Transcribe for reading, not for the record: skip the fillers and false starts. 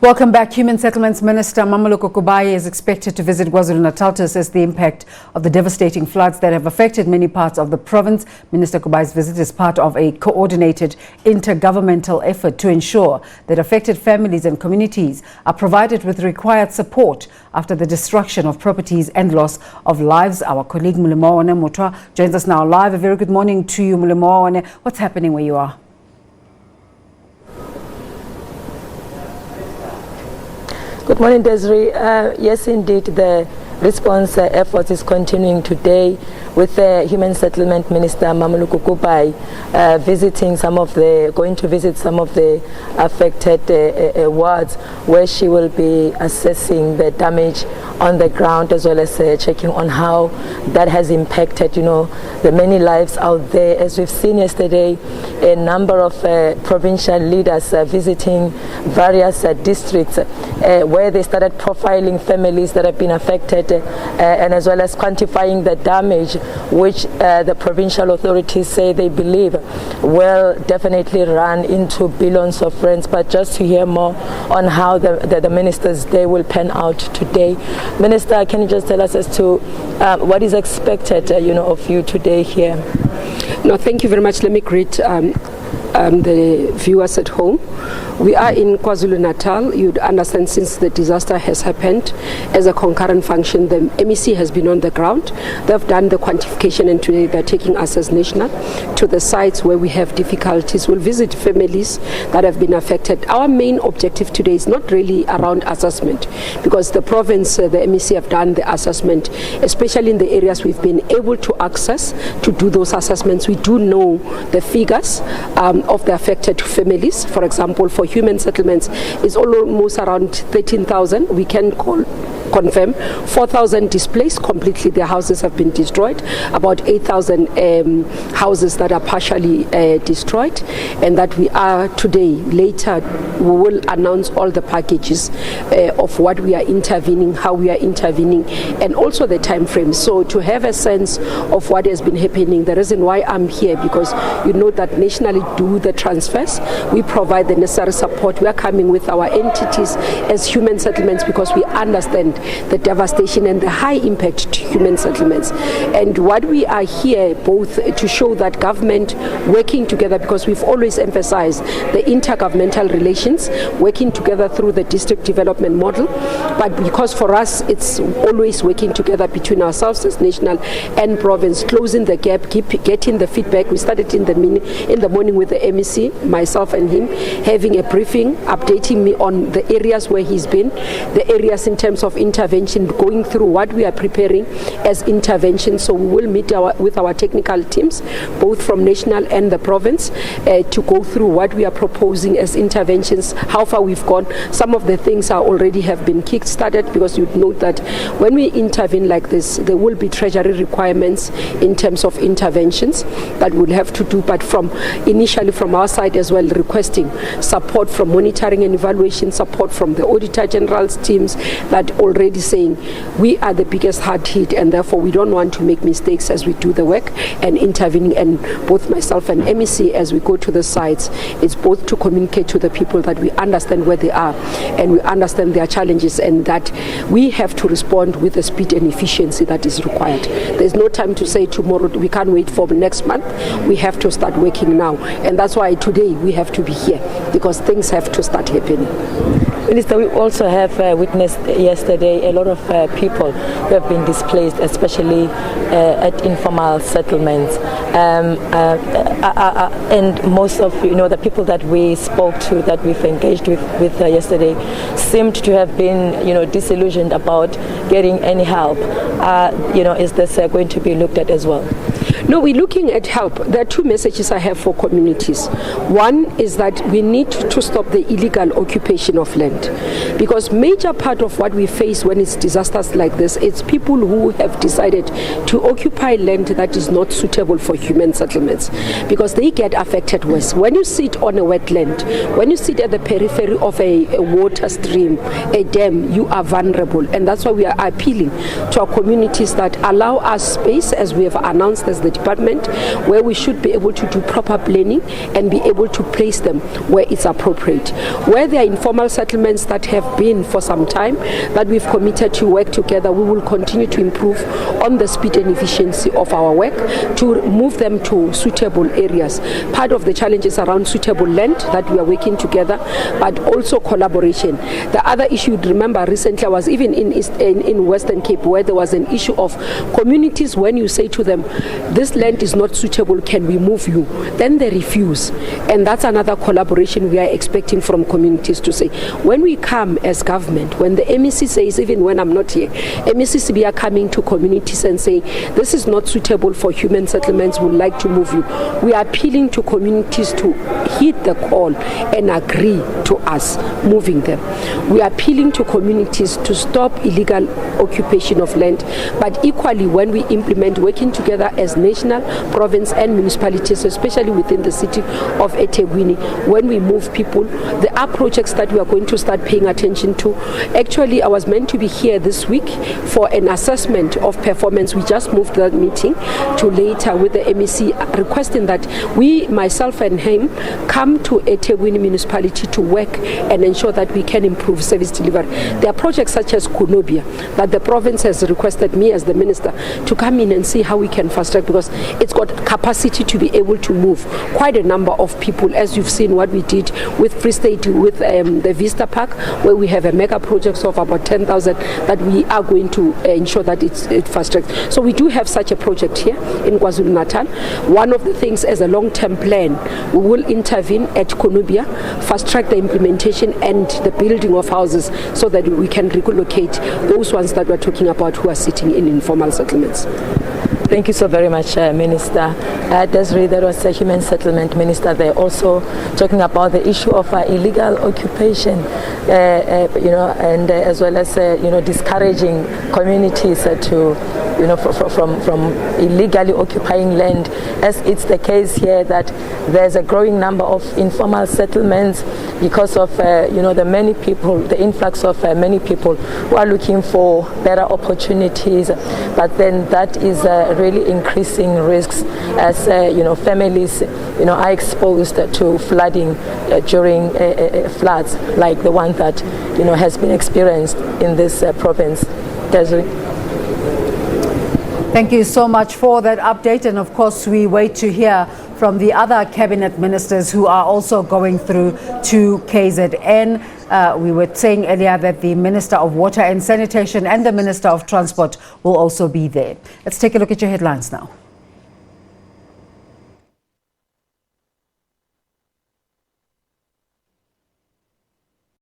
Welcome back. Human Settlements Minister Mmamoloko Kubayi is expected to visit KwaZulu-Natal to assess the impact of the devastating floods that have affected many parts of the province. Minister Kubayi's visit is part of a coordinated inter-governmental effort to ensure that affected families and communities are provided with required support after the destruction of properties and loss of lives. Our colleague Mmamoloko Kubayi joins us now live. A very good morning to you, Mmamoloko. What's happening where you are? Good morning, Desiree. Yes, indeed, the response effort is continuing today with the Human Settlement Minister Mmamoloko Kubayi going to visit some of the affected wards, where she will be assessing the damage on the ground, as well as checking on how that has impacted, the many lives out there. As we've seen yesterday, a number of provincial leaders visiting various districts where they started profiling families that have been affected and as well as quantifying the damage, which the provincial authorities say they believe will definitely run into billions of rands. But just to hear more on how the Minister's Day will pan out today. Minister, can you just tell us as to what is expected, of you today here? No, thank you very much. Let me greet the viewers at home. We are in KwaZulu-Natal. You'd understand, since the disaster has happened, as a concurrent function, the MEC has been on the ground. They've done the quantification, and today they're taking us as national to the sites where we have difficulties. We'll visit families that have been affected. Our main objective today is not really around assessment, because the province, the MEC have done the assessment, especially in the areas we've been able to access to do those assessments. We do know the figures of the affected families. For example, for human settlements, is almost around 13,000. We can confirm 4,000 displaced completely. Their houses have been destroyed. About 8,000 houses that are partially destroyed, and that we are today. Later, we will announce all the packages of what we are intervening, how we are intervening, and also the time frame. So to have a sense of what has been happening, the reason why I'm here, because you know that nationally do the transfers, we provide the necessary support. We are coming with our entities as human settlements, because we understand the devastation and the high impact to human settlements. And what we are here both to show that government working together, because we've always emphasized the inter-governmental relations, working together through the district development model, but because for us it's always working together between ourselves as national and province, closing the gap, getting the feedback. We started in the morning with the MEC, myself and him, having a briefing, updating me on the areas where he's been, the areas in terms of intervention, going through what we are preparing as intervention. So we will meet with our technical teams, both from national and the province, to go through what we are proposing as interventions, how far we've gone. Some of the things are already have been kick-started, because you note that when we intervene like this, there will be treasury requirements in terms of interventions that we'll have to do, but initially from our side as well, requesting support from monitoring and evaluation, support from the Auditor General's teams, that already saying we are the biggest hard hit, and therefore we don't want to make mistakes as we do the work and intervening. And both myself and MEC, as we go to the sites, it's both to communicate to the people that we understand where they are and we understand their challenges, and that we have to respond with the speed and efficiency that is required. There's no time to say tomorrow, we can't wait for next month. We have to start working now, and that's why today we have to be here, because things have to start happening. Minister, we also have witnessed yesterday a lot of people who have been displaced, especially at informal settlements. And most of the people that we spoke to, that we've engaged with yesterday, seemed to have been disillusioned about getting any help. Is this going to be looked at as well? No, we're looking at help. There are two messages I have for communities. One is that we need to stop the illegal occupation of land, because major part of what we face when it's disasters like this, it's people who have decided to occupy land that is not suitable for human settlements, because they get affected worse. When you sit on a wetland, when you sit at the periphery of a water stream, a dam, you are vulnerable. And that's why we are appealing to our communities that allow us space, as we have announced as the department, where we should be able to do proper planning and be able to place them where it's appropriate. Where there are informal settlements that have been for some time, that we've committed to work together, we will continue to improve on the speed and efficiency of our work to move them to suitable areas. Part of the challenge is around suitable land that we are working together, but also collaboration. The other issue, remember, recently I was even in Western Cape, where there was an issue of communities. When you say to them, this land is not suitable, can we move you? Then they refuse. And that's another collaboration we are expecting from communities to say, when we come as government, when the MEC says, even when I'm not here, MECs, we are coming to communities and saying, this is not suitable for human settlements, we would like to move you. We are appealing to communities to heed the call and agree to us moving them. We are appealing to communities to stop illegal occupation of land, but equally when we implement, working together as national, province and municipalities, especially within the city of eThekwini, when we move people, there are projects that we are going to start paying attention to. Actually, I was meant to be here this week for an assessment of performance. We just moved that meeting to later with the MEC, requesting that we, myself and him, come to eThekwini municipality to work and ensure that we can improve service delivery. There are projects such as Kunobia that the province has requested me as the minister to come in and see how we can fast track, because it's got capacity to be able to move quite a number of people, as you've seen what we did with Free State, with the Vista Park, where we have a mega project of about 10,000 that we are going to ensure that it's fast tracked. So we do have such a project here in KwaZulu-Natal. One of the things as a long-term plan, we will intervene at Kunobia, fast track the implementation and the building of houses so that we can relocate those ones that we're talking about who are sitting in informal settlements. Thank you so very much, Minister. Desiree, there was a Human Settlement Minister there also talking about the issue of illegal occupation, and as well as, discouraging communities to, from illegally occupying land, as it's the case here that there's a growing number of informal settlements because of, the many people, the influx of many people who are looking for better opportunities, but then that is really increasing risks as families are exposed to flooding during floods like the one that has been experienced in this province. Desiree. Thank you so much for that update, and of course we wait to hear from the other cabinet ministers who are also going through to KZN. We were saying earlier that the Minister of Water and Sanitation and the Minister of Transport will also be there. Let's take a look at your headlines now.